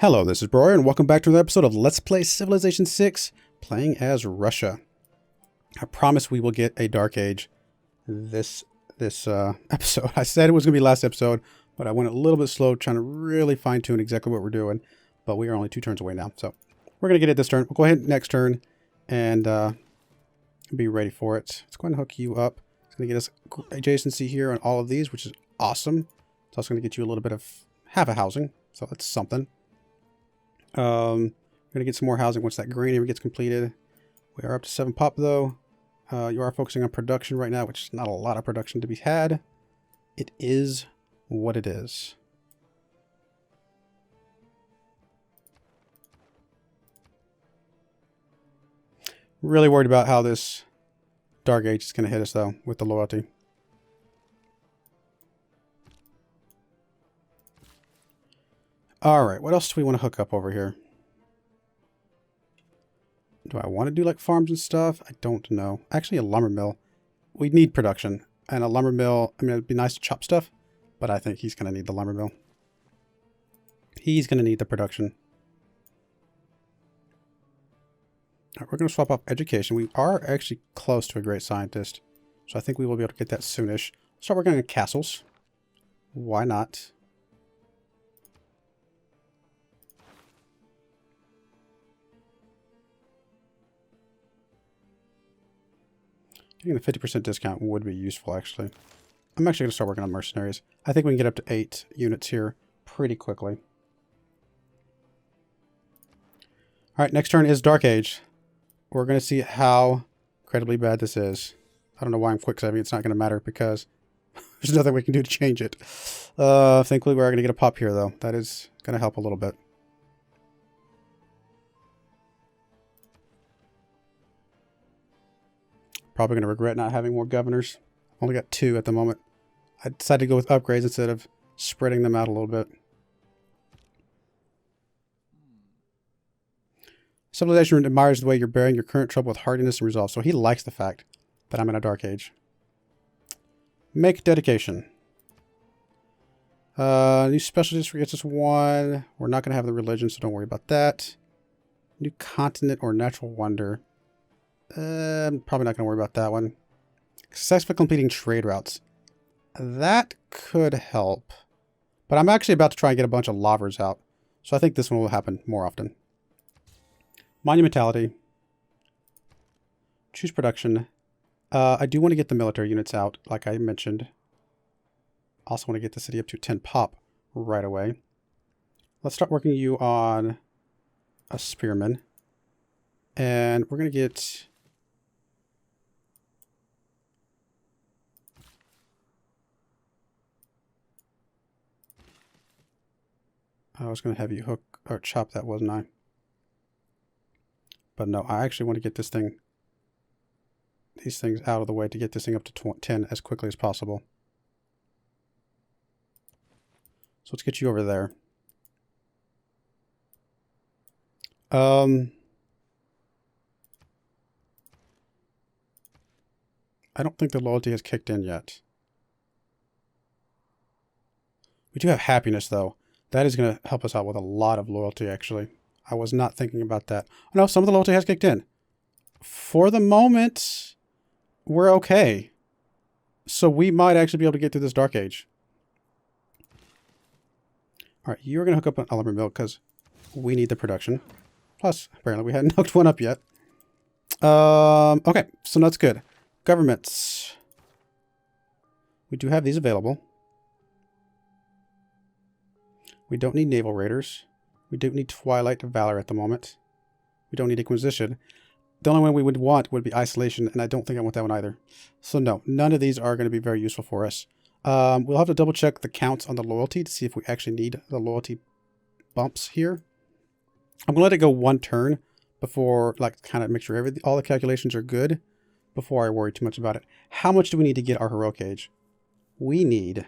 Hello, this is Broyar, and welcome back to another episode of Let's Play Civilization 6, playing as Russia. I promise we will get a Dark Age this episode. I said it was going to be last episode, but I went a little bit slow trying to really fine-tune exactly what we're doing, but we are only 2 turns away now, so we're going to get it this turn. We'll go ahead next turn and be ready for it. Let's go ahead and hook you up. It's going to get us adjacency here on all of these, which is awesome. It's also going to get you a little bit of half a housing, so that's something. We're going to get some more housing once that grain area gets completed. We are up to 7 pop though. You are focusing on production right now, which is not a lot of production to be had. It is what it is. Really worried about how this Dark Age is going to hit us though with the loyalty. Alright, what else do we want to hook up over here? Do I want to do like farms and stuff? I don't know. Actually, a lumber mill. We need production. And a lumber mill, I mean, it'd be nice to chop stuff, but I think he's going to need the lumber mill. He's going to need the production. Alright, we're going to swap off education. We are actually close to a great scientist, so I think we will be able to get that soonish. Start working on castles. Why not? Getting a 50% discount would be useful, actually. I'm actually going to start working on mercenaries. I think we can get up to 8 units here pretty quickly. Alright, next turn is Dark Age. We're going to see how incredibly bad this is. I don't know why I'm quick saving. It's not going to matter because there's nothing we can do to change it. Thankfully, we're going to get a pop here, though. That is going to help a little bit. Probably going to regret not having more governors. Only got 2 at the moment. I decided to go with upgrades instead of spreading them out a little bit. Civilization admires the way you're bearing your current trouble with hardiness and resolve. So he likes the fact that I'm in a Dark Age. Make dedication. New specialties gets us 1. We're not going to have the religion, so don't worry about that. New continent or natural wonder. I'm probably not going to worry about that one. Successfully completing trade routes. That could help. But I'm actually about to try and get a bunch of lobbers out. So I think this one will happen more often. Monumentality. Choose production. I do want to get the military units out, like I mentioned. Also want to get the city up to 10 pop right away. Let's start working you on a spearman. And we're going to get... I was going to have you hook or chop that, wasn't I? But no, I actually want to get this thing, these things out of the way to get this thing up to 10 as quickly as possible. So let's get you over there. I don't think the loyalty has kicked in yet. We do have happiness, though. That is going to help us out with a lot of loyalty, actually. I was not thinking about that. No, some of the loyalty has kicked in. For the moment, we're okay. So we might actually be able to get through this Dark Age. Alright, you're going to hook up an lumber mill because we need the production. Plus, apparently we hadn't hooked one up yet. Okay, so that's good. Governments. We do have these available. We don't need naval raiders. We don't need Twilight Valor at the moment. We don't need Inquisition. The only one we would want would be Isolation, and I don't think I want that one either. So no, none of these are going to be very useful for us. We'll have to double check the counts on the loyalty to see if we actually need the loyalty bumps here. I'm going to let it go 1 turn before, like, kind of make sure all the calculations are good before I worry too much about it. How much do we need to get our Heroic Age? We need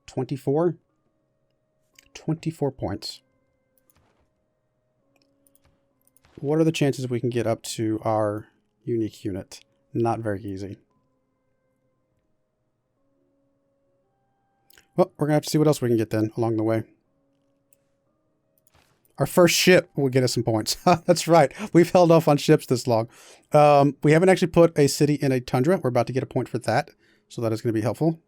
24 points. What are the chances we can get up to our unique unit? Not very easy. Well, we're going to have to see what else we can get then along the way. Our first ship will get us some points. That's right. We've held off on ships this long. We haven't actually put a city in a tundra. We're about to get a point for that. So that is going to be helpful.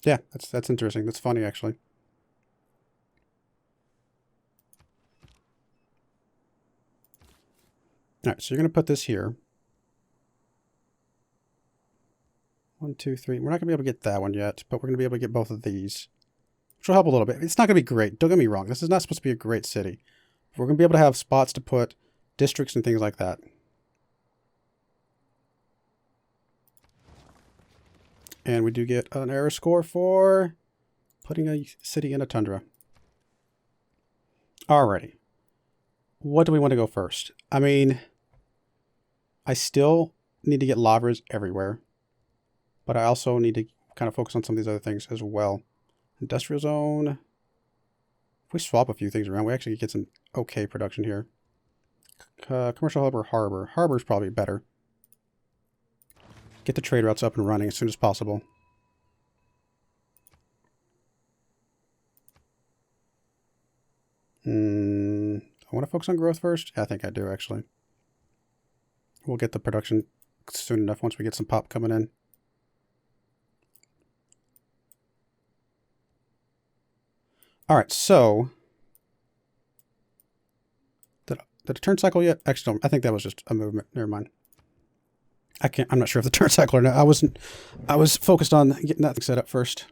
Yeah, that's interesting. That's funny, actually. All right, so you're going to put this here. 1, 2, 3. We're not going to be able to get that one yet, but we're going to be able to get both of these, which will help a little bit. It's not going to be great. Don't get me wrong. This is not supposed to be a great city. We're going to be able to have spots to put districts and things like that. And we do get an error score for putting a city in a tundra. Alrighty. What do we want to go first? I mean, I still need to get lavas everywhere, but I also need to kind of focus on some of these other things as well. Industrial zone. If we swap a few things around, we actually get some okay production here. Commercial hub or harbor? Harbor is probably better. Get the trade routes up and running as soon as possible. I want to focus on growth first. Yeah, I think I do, actually. We'll get the production soon enough once we get some pop coming in. All right, so did it turn cycle yet? Actually, no, I think that was just a movement. Never mind. I'm not sure if the turn cycle or not. I was focused on getting that thing set up first.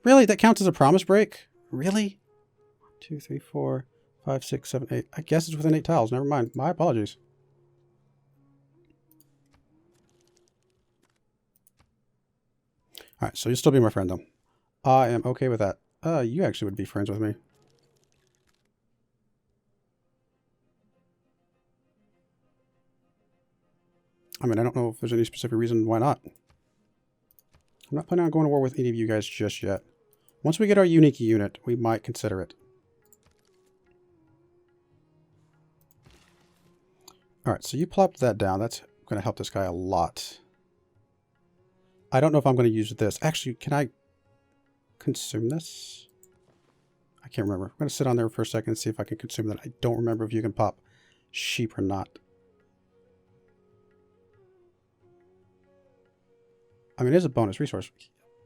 Really? That counts as a promise break? Really? 1, 2, 3, 4, 5, 6, 7, 8. I guess it's within 8 tiles. Never mind. My apologies. Alright, so you'll still be my friend, though. I am okay with that. You actually would be friends with me. I mean, I don't know if there's any specific reason why not. I'm not planning on going to war with any of you guys just yet. Once we get our unique unit, we might consider it. Alright, so you plopped that down. That's going to help this guy a lot. I don't know if I'm going to use this. Actually, can I consume this? I can't remember. I'm going to sit on there for a second and see if I can consume that. I don't remember if you can pop sheep or not. I mean, it is a bonus resource.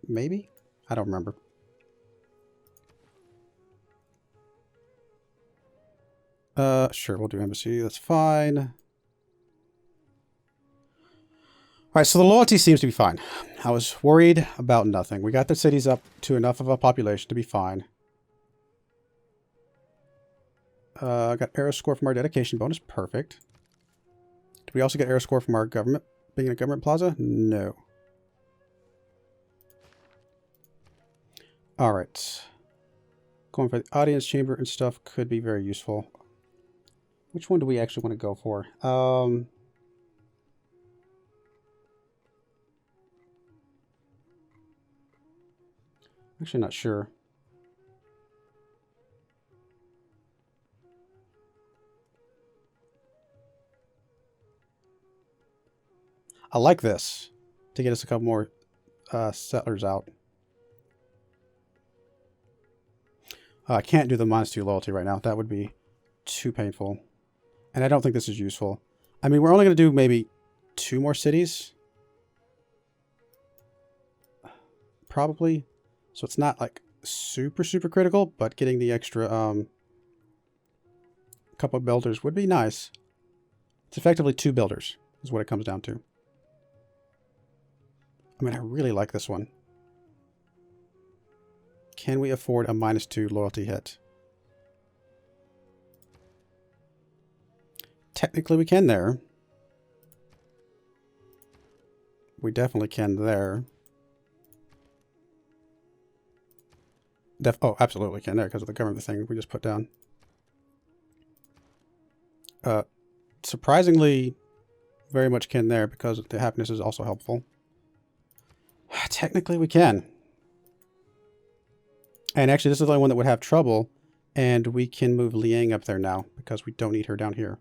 Maybe? I don't remember. Sure, we'll do embassy. That's fine. Alright, so the loyalty seems to be fine. I was worried about nothing. We got the cities up to enough of a population to be fine. I got arrow score from our dedication bonus. Perfect. Did we also get arrow score from our government? Being a government plaza? No. Alright. Going for the audience chamber and stuff could be very useful. Which one do we actually want to go for? Actually not sure. I like this to get us a couple more settlers out. I can't do the -2 loyalty right now. That would be too painful. And I don't think this is useful. I mean, we're only going to do maybe 2 more cities. Probably. So it's not like super critical, but getting the extra couple of builders would be nice. It's effectively 2 builders is what it comes down to. I mean, I really like this one. Can we afford a -2 loyalty hit? Technically we can there. We definitely can there. Oh, absolutely can there because of the government thing we just put down. Surprisingly, very much can there because the happiness is also helpful. Technically we can. And actually, this is the only one that would have trouble. And we can move Liang up there now because we don't need her down here.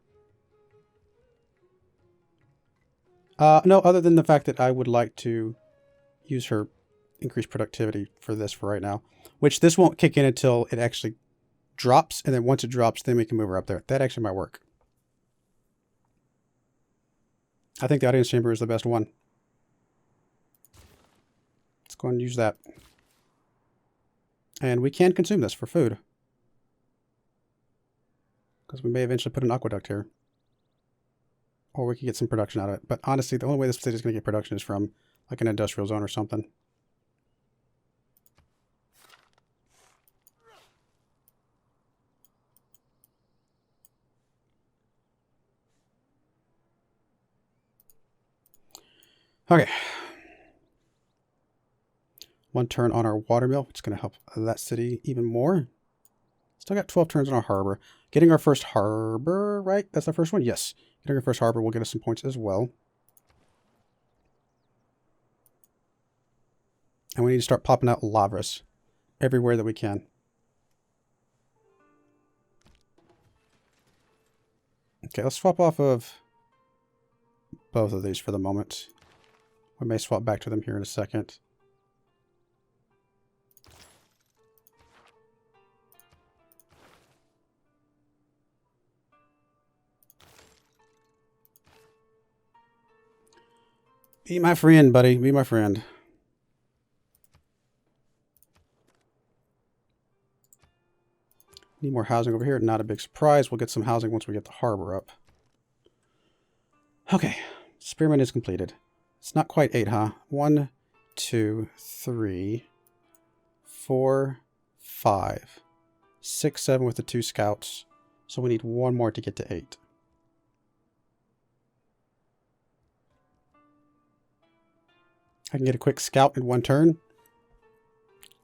No, other than the fact that I would like to use her increased productivity for this for right now. Which this won't kick in until it actually drops. And then once it drops, then we can move her up there. That actually might work. I think the audience chamber is the best one. Let's go and use that. And we can consume this for food. Because we may eventually put an aqueduct here. Or we could get some production out of it. But honestly, the only way this city is going to get production is from like an industrial zone or something. Okay. One turn on our water mill. It's going to help that city even more. Still got 12 turns on our harbor. Getting our first harbor, right? That's our first one? Yes. Getting our first harbor will get us some points as well. And we need to start popping out lavras everywhere that we can. Okay, let's swap off of both of these for the moment. We may swap back to them here in a second. Be my friend, buddy. Be my friend. Need more housing over here. Not a big surprise. We'll get some housing once we get the harbor up. Okay. Experiment is completed. It's not quite 8, huh? 1, 2, 3, 4, 5, 6, 7 with the 2 scouts. So we need one more to get to 8. I can get a quick scout in one turn.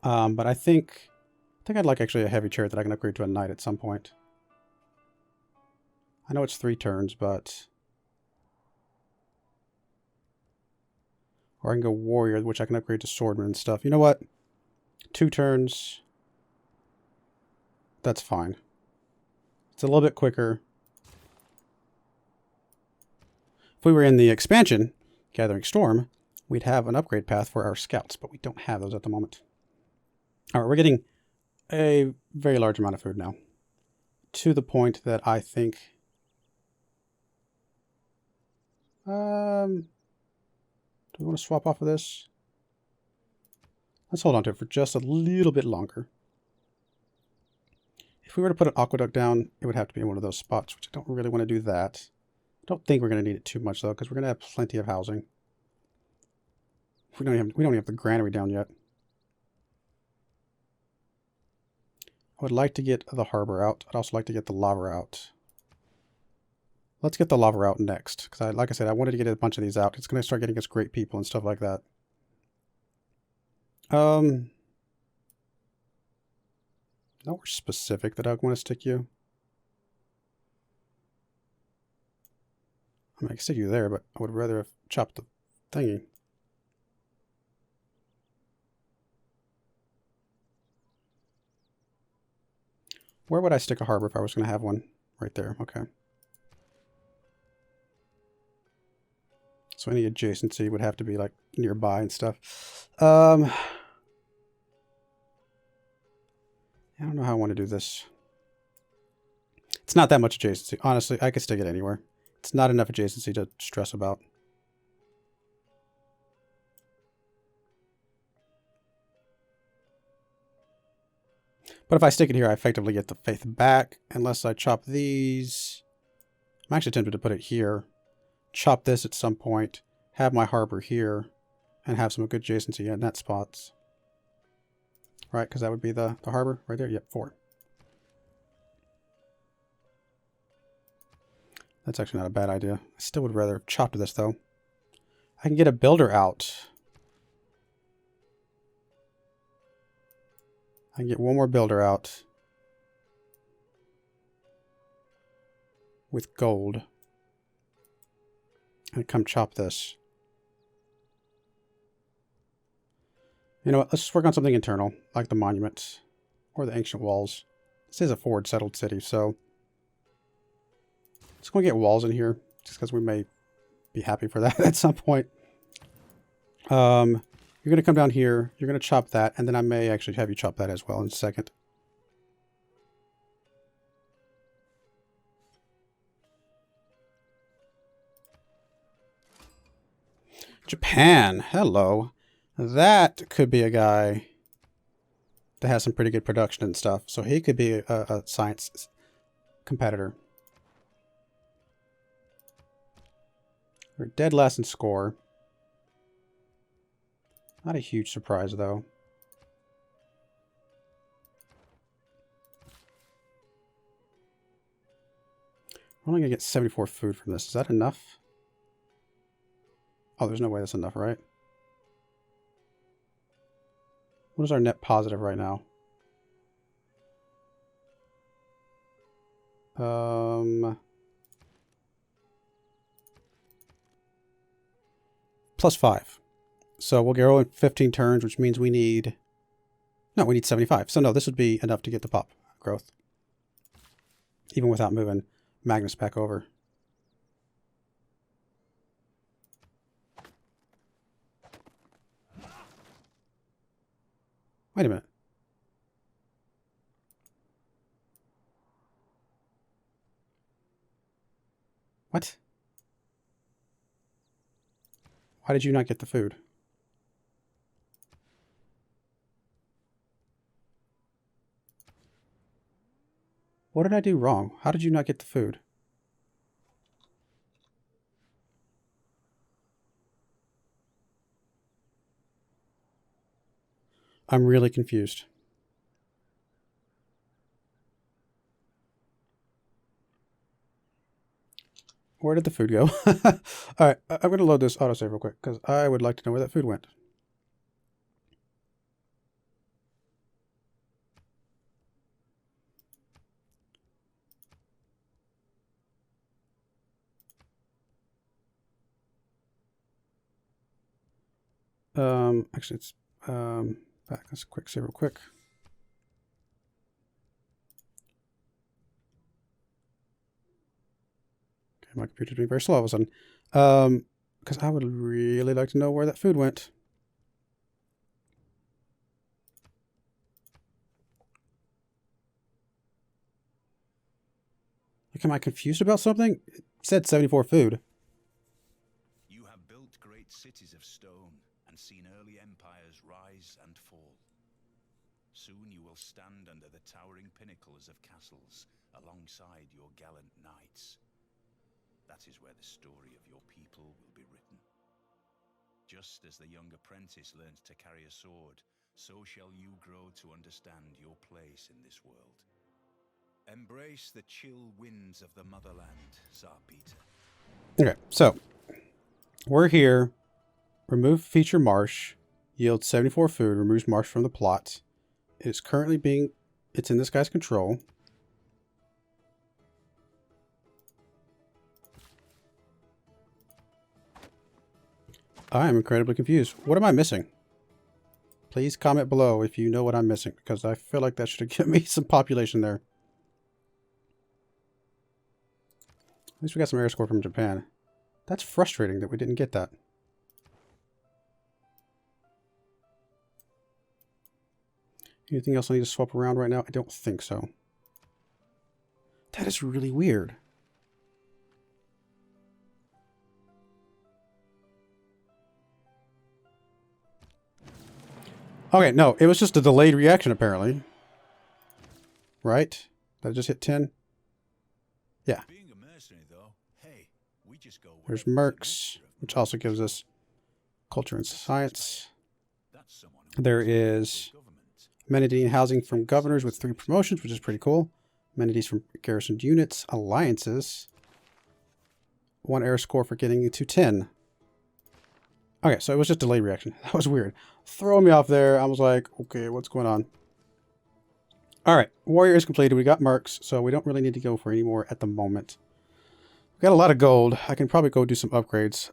But I think I'd like actually a heavy chariot that I can upgrade to a knight at some point. I know it's 3 turns, but... Or I can go warrior, which I can upgrade to swordman and stuff. You know what? 2 turns. That's fine. It's a little bit quicker. If we were in the expansion, Gathering Storm, we'd have an upgrade path for our scouts, but we don't have those at the moment. All right, we're getting a very large amount of food now. To the point that I think... do we want to swap off of this? Let's hold on to it for just a little bit longer. If we were to put an aqueduct down, it would have to be in one of those spots, which I don't really want to do that. I don't think we're going to need it too much, though, because we're going to have plenty of housing. We don't even have the granary down yet. I would like to get the harbor out. I'd also like to get the lava out. Let's get the lava out next. Because, like I said, I wanted to get a bunch of these out. It's going to start getting us great people and stuff like that. Nowhere specific that I want to stick you. I mean, I can stick you there, but I would rather have chopped the thingy. Where would I stick a harbor if I was going to have one? Right there. Okay. So any adjacency would have to be like nearby and stuff. I don't know how I want to do this. It's not that much adjacency. Honestly, I could stick it anywhere. It's not enough adjacency to stress about. But if I stick it here, I effectively get the faith back. Unless I chop these. I'm actually tempted to put it here. Chop this at some point. Have my harbor here. And have some good adjacency in that spots. Right, because that would be the harbor right there. Yep, 4. That's actually not a bad idea. I still would rather have chopped this, though. I can get a builder out. I can get one more builder out. With gold. And come chop this. You know what? Let's just work on something internal, like the monuments or the ancient walls. This is a forward settled city, so let's go get walls in here, just because we may be happy for that at some point. You're going to come down here. You're going to chop that, and then I may actually have you chop that as well in a second. Japan. Hello. That could be a guy that has some pretty good production and stuff. So he could be a science competitor. We're dead last in score. Not a huge surprise, though. We're only going to get 74 food from this. Is that enough? Oh, there's no way that's enough, right? What is our net positive right now? +5. So we'll go in 15 turns, which means we need... No, we need 75. So no, this would be enough to get the pop growth. Even without moving Magnus back over. Wait a minute. What? Why did you not get the food? What did I do wrong? How did you not get the food? I'm really confused. Where did the food go? Alright, I'm going to load this autosave real quick because I would like to know where that food went. Actually, it's back. Let's quick save real quick. Okay, my computer's being very slow all of a sudden. Because I would really like to know where that food went. Like, am I confused about something? It said 74 food. You have built great cities of stone and seen early empires rise and fall. Soon you will stand under the towering pinnacles of castles alongside your gallant knights. That is where the story of your people will be written. Just as the young apprentice learns to carry a sword, so shall you grow to understand your place in this world. Embrace the chill winds of the motherland, Tsar Peter. Okay, so we're here. Remove feature marsh. Yields 74 food. Removes marsh from the plot. It is currently being... It's in this guy's control. I am incredibly confused. What am I missing? Please comment below if you know what I'm missing, because I feel like that should have given me some population there. At least we got some air score from Japan. That's frustrating that we didn't get that. Anything else I need to swap around right now? I don't think so. That is really weird. Okay, no, it was just a delayed reaction apparently. Right? Did I just hit 10? Yeah. Being a mercenary, though, hey, we just go There's Mercs, which also gives us culture and science. There is amenity and housing from governors with 3 promotions, which is pretty cool. Amenities from garrisoned units, alliances. 1 air score for getting you to 10. Okay, so it was just delayed reaction. That was weird. Throwing me off there. I was like, okay, what's going on? Alright, warrior is completed. We got mercs, so we don't really need to go for any more at the moment. We got a lot of gold. I can probably go do some upgrades.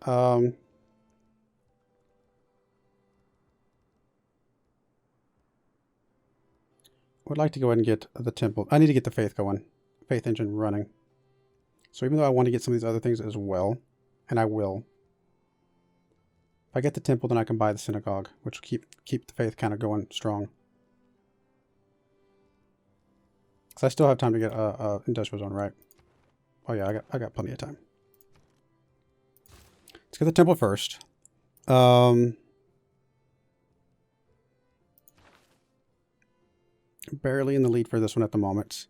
Would like to go ahead and get the temple. I need to get the faith going. Faith engine running. So even though I want to get some of these other things as well, and I will, If I get the temple, then I can buy the synagogue, which will keep the faith kind of going strong. Because I still have time to get a industrial zone, right? Oh yeah, I got plenty of time. Let's get the temple first. Barely in the lead for this one at the moment.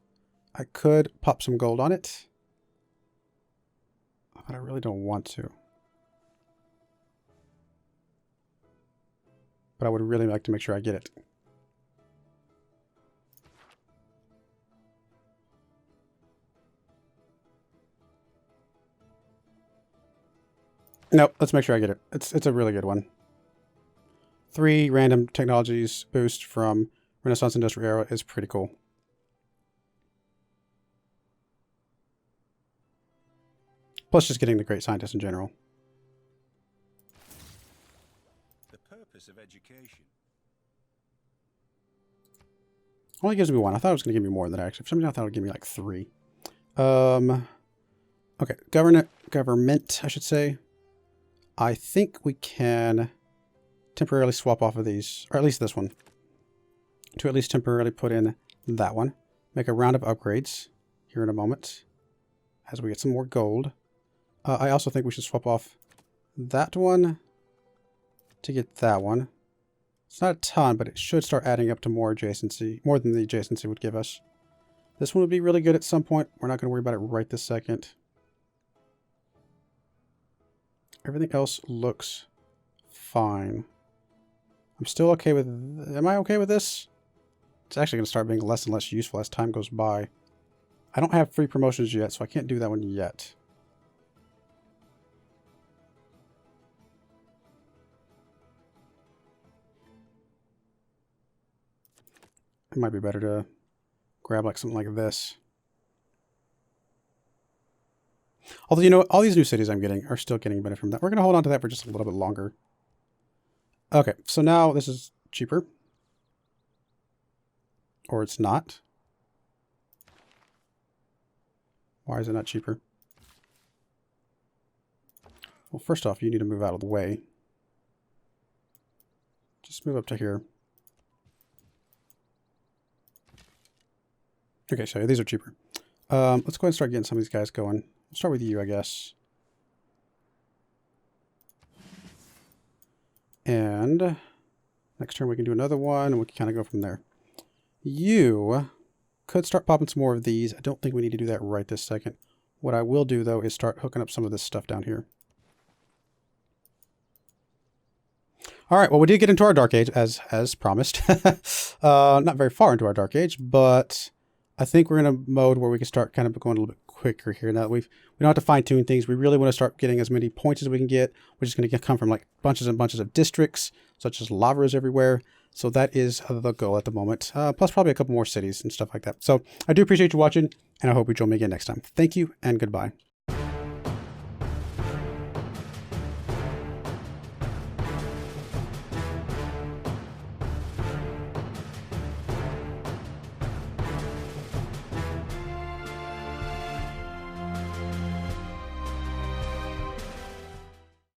I could pop some gold on it, but I really don't want to. But I would really like to make sure I get it. Nope, let's make sure I get it. It's a really good one. 3 random technologies boost from Renaissance Industrial Era is pretty cool. Plus just getting the great scientists in general. The purpose of education. Only gives me 1. I thought it was going to give me more than that, actually. For some reason I thought it would give me like 3. Okay, government, I should say. I think we can temporarily swap off of these, or at least this one, to at least temporarily put in that one. Make a round of upgrades here in a moment as we get some more gold. I also think we should swap off that one to get that one. It's not a ton, but it should start adding up to more adjacency, more than the adjacency would give us. This one would be really good at some point. We're not going to worry about it right this second. Everything else looks fine. I'm still okay with... Am I okay with this? It's actually going to start being less and less useful as time goes by. I don't have free promotions yet, so I can't do that one yet. It might be better to grab like something like this. Although, you know, all these new cities I'm getting are still getting benefit from that. We're going to hold on to that for just a little bit longer. Okay, so now this is cheaper. Or it's not. Why is it not cheaper? Well, first off, you need to move out of the way. Just move up to here. Okay, so these are cheaper. Let's go ahead and start getting some of these guys going. We'll start with you, I guess. And next turn we can do another one, and we can kind of go from there. You could start popping some more of these. I don't think we need to do that right this second. What I will do, though, is start hooking up some of this stuff down here. All right, well, we did get into our Dark Age, as promised. Not very far into our Dark Age, but I think we're in a mode where we can start kind of going a little bit quicker here. Now that we don't have to fine-tune things. We really want to start getting as many points as we can get, which is going to come from like bunches and bunches of districts, such as lavas everywhere. So that is the goal at the moment. Plus probably a couple more cities and stuff like that. So I do appreciate you watching, and I hope you join me again next time. Thank you, and goodbye.